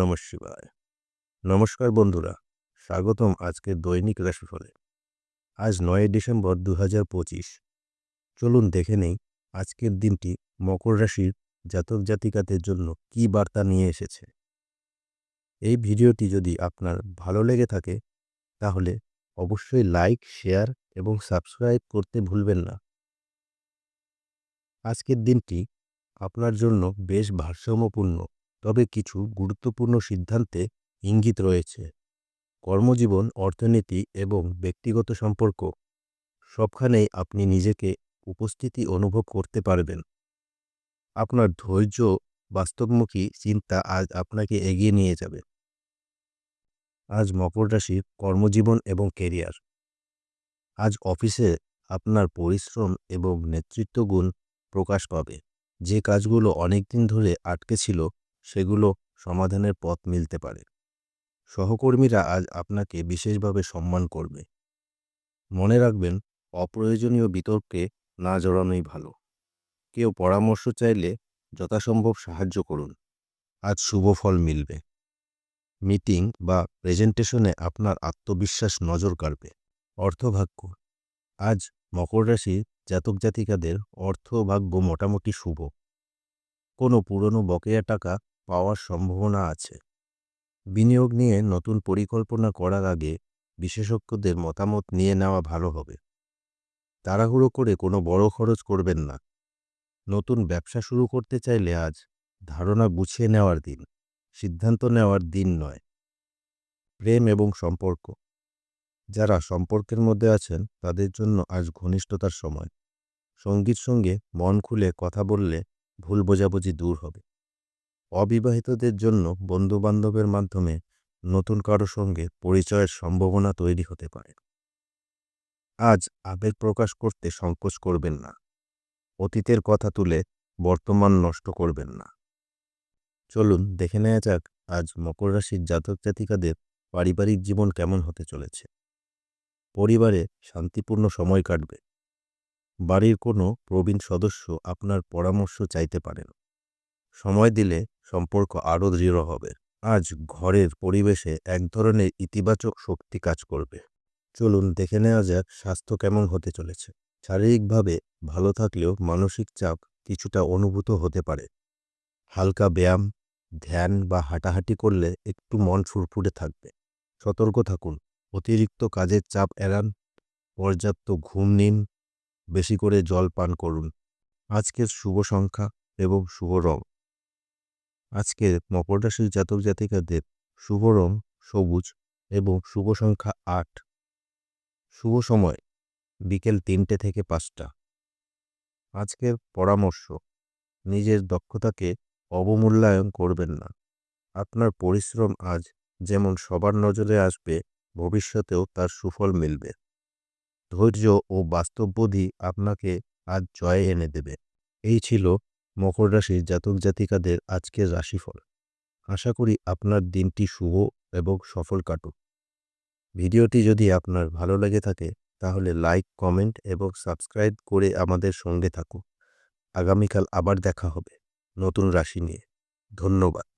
নমঃ শিবায়। নমস্কার বন্ধুরা, স্বাগতম আজকের দৈনিক রাশিফলে। আজ ৯ ডিসেম্বর ২০২৫। চলুন দেখে নেই আজকের দিনটি মকর রাশির জাতক জাতিকাদের জন্য কী বার্তা নিয়ে এসেছে। এই ভিডিওটি যদি আপনার ভালো লেগে থাকে তাহলে অবশ্যই লাইক, শেয়ার এবং সাবস্ক্রাইব করতে ভুলবেন না। আজকের দিনটি আপনার জন্য বেশ ভারসাম্যপূর্ণ, তবে কিছু গুরুত্বপূর্ণ সিদ্ধান্তে ইঙ্গিত রয়েছে। কর্মজীবন, অর্থনীতি এবং ব্যক্তিগত সম্পর্ক সবখানেই আপনি নিজেকে উপস্থিতি অনুভব করতে পারবেন। আপনার ধৈর্য, বাস্তবমুখী চিন্তা আজ আপনাকে এগিয়ে নিয়ে যাবে। আজ মকর রাশির কর্মজীবন এবং কেরিয়ার। আজ অফিসে আপনার পরিশ্রম এবং নেতৃত্ব গুণ প্রকাশ পাবে। যে কাজগুলো অনেকদিন ধরে আটকে ছিল সেগুলো সমাধানের পথ মিলতে পারে। সহকর্মীরা আজ আপনাকে বিশেষভাবে সম্মান করবে। মনে রাখবেন, অপ্রয়োজনীয় বিতর্কে না জড়ানোই ভালো। কেউ পরামর্শ চাইলে যথাসম্ভব সাহায্য করুন। আজ শুভ ফল মিলবে। মিটিং বা প্রেজেন্টেশনে আপনার আত্মবিশ্বাস নজর কাড়বে। অর্থভাগ্য। আজ মকর রাশির জাতক জাতিকাদের অর্থভাগ্য মোটামুটি শুভ। কোনো পুরনো বকেয়া টাকা পাওয়ার সম্ভাবনা আছে। বিনিয়োগ নিয়ে নতুন পরিকল্পনা করার আগে বিশেষজ্ঞদের মতামত নিয়ে নেওয়া ভালো হবে। তাড়াহুড়ো করে কোনো বড় খরচ করবেন না। নতুন ব্যবসা শুরু করতে চাইলে আজ ধারণা গুছিয়ে নেওয়ার দিন, সিদ্ধান্ত নেওয়ার দিন নয়। প্রেম এবং সম্পর্ক। যারা সম্পর্কের মধ্যে আছেন তাদের জন্য আজ ঘনিষ্ঠতার সময়। সঙ্গীর সঙ্গে মন খুলে কথা বললে ভুল বোঝাবুঝি দূর হবে। অবিবাহিতদের জন্য বন্ধুবান্ধবের মাধ্যমে নতুন কারো সঙ্গে পরিচয়ের সম্ভাবনা তৈরি হতে পারে। আজ আবেগ প্রকাশ করতে সংকোচ করবেন না। অতীতের কথা তুলে বর্তমান নষ্ট করবেন না। চলুন দেখে নেওয়া যাক আজ মকর রাশির জাতক জাতিকাদের পারিবারিক জীবন কেমন হতে চলেছে। পরিবারে শান্তিপূর্ণ সময় কাটবে। বাড়ির কোনো প্রবীণ সদস্য আপনার পরামর্শ চাইতে পারেন। সময় দিলে সম্পর্ক আরও দৃঢ় হবে। আজ ঘরের পরিবেশে এক ধরনের ইতিবাচক শক্তি কাজ করবে। চলুন দেখে নেওয়া যাক স্বাস্থ্য কেমন হতে চলেছে। শারীরিকভাবে ভালো থাকলেও মানসিক চাপ কিছুটা অনুভূত হতে পারে। হালকা ব্যায়াম, ধ্যান বা হাঁটাহাঁটি করলে একটু মন ফুরফুরে থাকবে। সতর্ক থাকুন, অতিরিক্ত কাজের চাপ এড়ান, পর্যাপ্ত ঘুম নিন, বেশি করে জল পান করুন। আজকের শুভ সংখ্যা এবং শুভ রং। আজকের মকর রাশির জাতক জাতিকাদের শুভ রং সবুজ এবং শুভ সংখ্যা ৮। শুভ সময় বিকেল ৩টে থেকে ৫টা। আজকের পরামর্শ, নিজের দক্ষতাকে অবমূল্যায়ন করবেন না। আপনার পরিশ্রম আজ যেমন সবার নজরে আসবে, ভবিষ্যতেও তার সুফল মিলবে। ধৈর্য ও বাস্তববোধই আপনাকে আজ জয় এনে দেবে। এই ছিল মকর রাশির জাতক জাতিকাদের আজকের রাশিফল। আশা করি আপনার দিনটি শুভ এবং সফল কাটুক। ভিডিওটি যদি আপনার ভালো লেগে থাকে তাহলে লাইক, কমেন্ট এবং সাবস্ক্রাইব করে আমাদের সঙ্গে থাকুন। আগামীকাল আবার দেখা হবে নতুন রাশি নিয়ে। ধন্যবাদ।